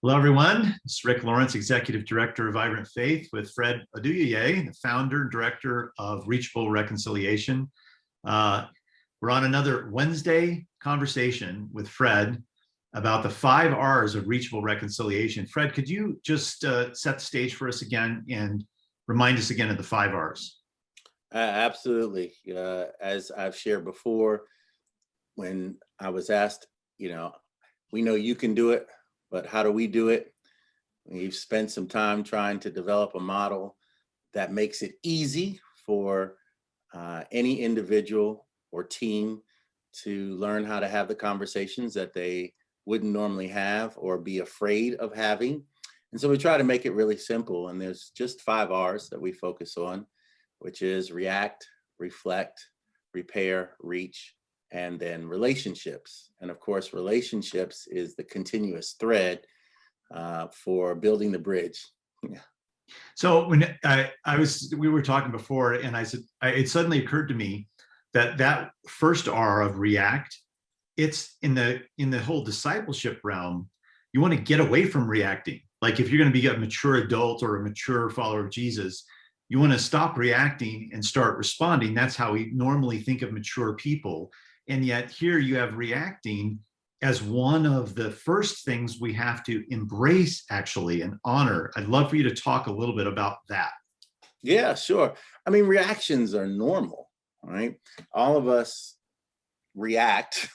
Hello, everyone. It's Rick Lawrence, Executive Director of Vibrant Faith, with Fred Oduyoye, the founder and director of Reachable Reconciliation. We're on another Wednesday conversation with Fred about the 5 R's of Reachable Reconciliation. Fred, could you just set the stage for us again and remind us again of the 5 R's? Absolutely. As I've shared before, when I was asked, we know you can do it, but how do we do it? We've spent some time trying to develop a model that makes it easy for any individual or team to learn how to have the conversations that they wouldn't normally have or be afraid of having. And so we try to make it really simple. And there's just 5 R's that we focus on, which is react, reflect, repair, reach, and then relationships. And of course, relationships is the continuous thread for building the bridge. Yeah. So when we were talking before, and I said, it suddenly occurred to me that first R of react, it's in the whole discipleship realm. You want to get away from reacting. Like if you're going to be a mature adult or a mature follower of Jesus, you want to stop reacting and start responding. That's how we normally think of mature people. And yet here you have reacting as one of the first things we have to embrace, actually, and honor. I'd love for you to talk a little bit about that. Yeah, sure. I mean, reactions are normal, right? All of us react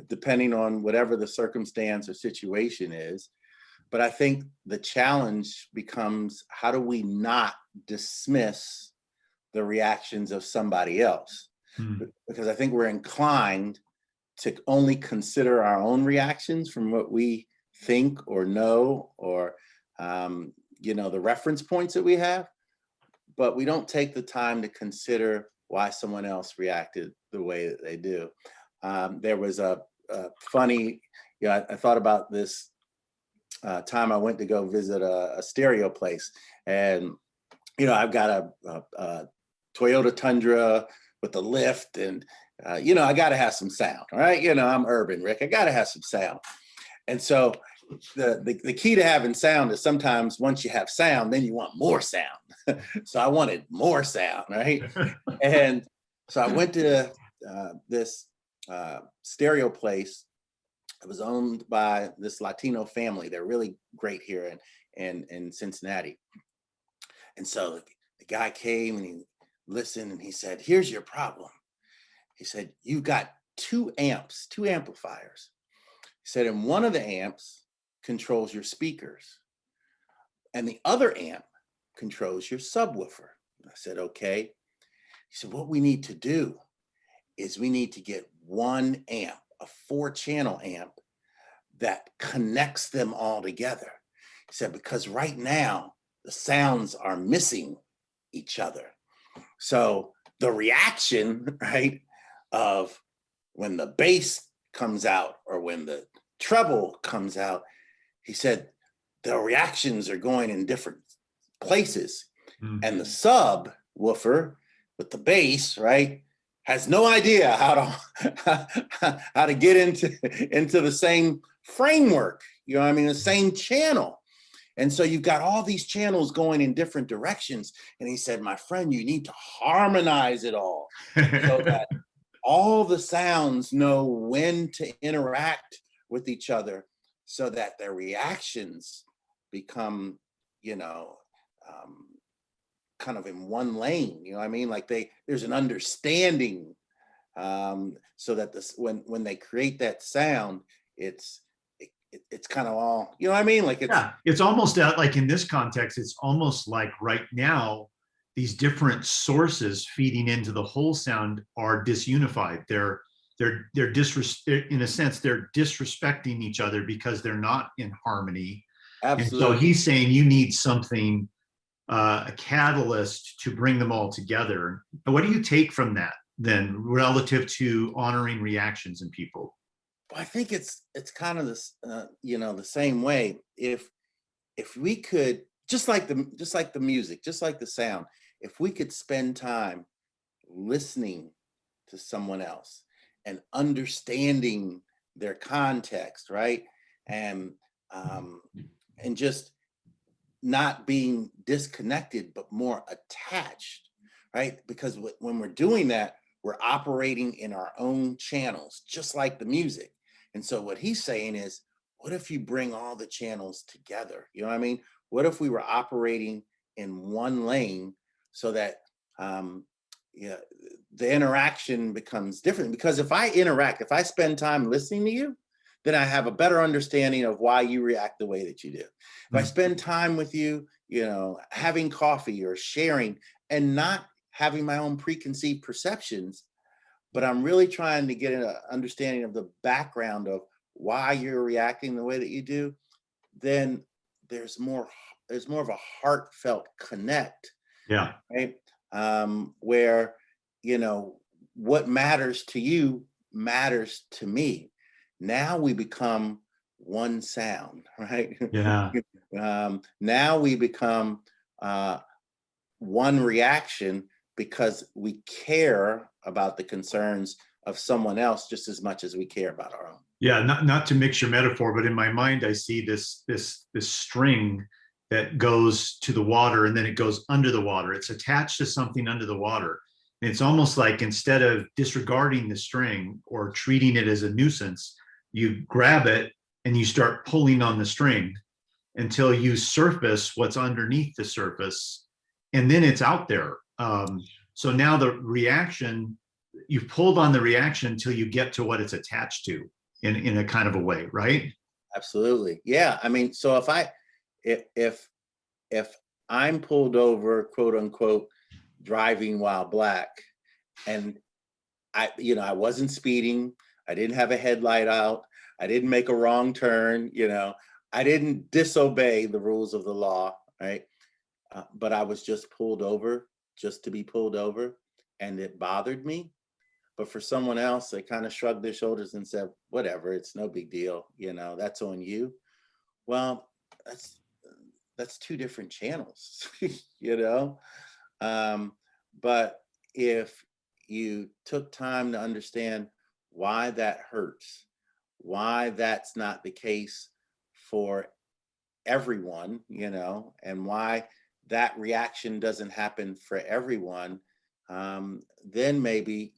depending on whatever the circumstance or situation is. But I think the challenge becomes, how do we not dismiss the reactions of somebody else? Because I think we're inclined to only consider our own reactions from what we think or know, or the reference points that we have, but we don't take the time to consider why someone else reacted the way that they do. There was a funny, I thought about this time I went to go visit a stereo place, and I've got a Toyota Tundra with the lift, and I got to have some sound, all right? I'm urban, Rick. I got to have some sound. And so the key to having sound is sometimes once you have sound, then you want more sound. So I wanted more sound, right? And so I went to this stereo place. It was owned by this Latino family. They're really great here in Cincinnati. And so the guy came and he listened and he said, "Here's your problem." He said, "You've got 2 amps, 2 amplifiers." He said, "and one of the amps controls your speakers, and the other amp controls your subwoofer." I said, "Okay." He said, "What we need to do is we need to get 1 amp, a 4-channel amp that connects them all together." He said, "because right now the sounds are missing each other. So the reaction, right, of when the bass comes out or when the treble comes out," he said, "the reactions are going in different places. Mm-hmm. And the subwoofer with the bass, right, has no idea how to get into the same framework, the same channel. And so you've got all these channels going in different directions." And he said, "My friend, you need to harmonize it all so that all the sounds know when to interact with each other so that their reactions become, kind of in one lane, like there's an understanding, so that when they create that sound, it's kind of all, like it's almost like in this context, it's almost like right now these different sources feeding into the whole sound are disunified. They're in a sense, they're disrespecting each other because they're not in harmony. Absolutely. And so he's saying you need something, a catalyst to bring them all together. What do you take from that then relative to honoring reactions in people? Well, I think it's kind of this, the same way. If we could, just like the music, just like the sound, if we could spend time listening to someone else and understanding their context, right, and and just not being disconnected, but more attached, right? Because when we're doing that, we're operating in our own channels, just like the music. And so what he's saying is, what if you bring all the channels together? You know what I mean? What if we were operating in one lane so that yeah, the interaction becomes different? Because if if I spend time listening to you, then I have a better understanding of why you react the way that you do. If I spend time with you, you know, having coffee or sharing and not having my own preconceived perceptions, but I'm really trying to get an understanding of the background of why you're reacting the way that you do, then there's more of a heartfelt connect, Yeah. right? Where, you know, what matters to you matters to me. Now we become one sound, right? Yeah. Now we become one reaction because we care about the concerns of someone else just as much as we care about our own. Yeah, not to mix your metaphor, but in my mind, I see this string that goes to the water and then it goes under the water. It's attached to something under the water. And it's almost like instead of disregarding the string or treating it as a nuisance, you grab it and you start pulling on the string until you surface what's underneath the surface, and then it's out there. So now the reaction, you've pulled on the reaction until you get to what it's attached to in a kind of a way, right? Absolutely. Yeah. I mean, so if I'm pulled over, quote unquote, driving while black, and I wasn't speeding, I didn't have a headlight out, I didn't make a wrong turn, I didn't disobey the rules of the law, right? But I was just pulled over just to be pulled over, and it bothered me. But for someone else, they kind of shrugged their shoulders and said, whatever, it's no big deal, that's on you. Well, that's two different channels, you know? But if you took time to understand why that hurts, why that's not the case for everyone, and why that reaction doesn't happen for everyone, then maybe,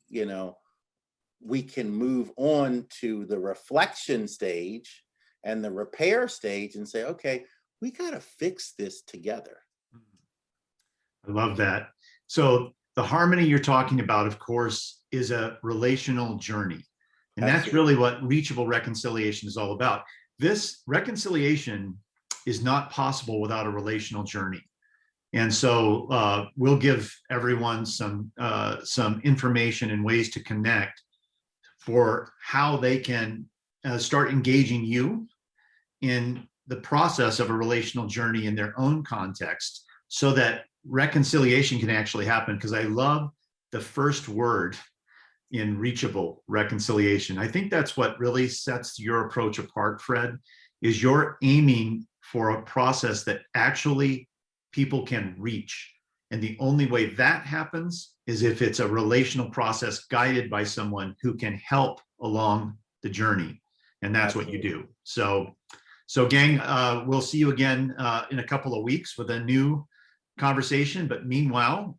we can move on to the reflection stage and the repair stage and say, okay, we got to fix this together. I love that. So the harmony you're talking about, of course, is a relational journey. And that's really what reachable reconciliation is all about. This reconciliation is not possible without a relational journey. And so we'll give everyone some information and ways to connect for how they can start engaging you in the process of a relational journey in their own context so that reconciliation can actually happen. Because I love the first word in reachable reconciliation. I think that's what really sets your approach apart, Fred, is you're aiming for a process that actually people can reach. And the only way that happens is if it's a relational process guided by someone who can help along the journey. And that's what you do. So gang, we'll see you again in a couple of weeks with a new conversation. But meanwhile,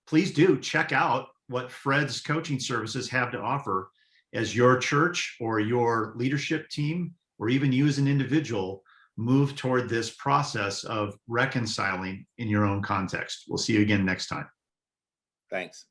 please do check out what Fred's coaching services have to offer as your church or your leadership team, or even you as an individual, move toward this process of reconciling in your own context. We'll see you again next time. Thanks.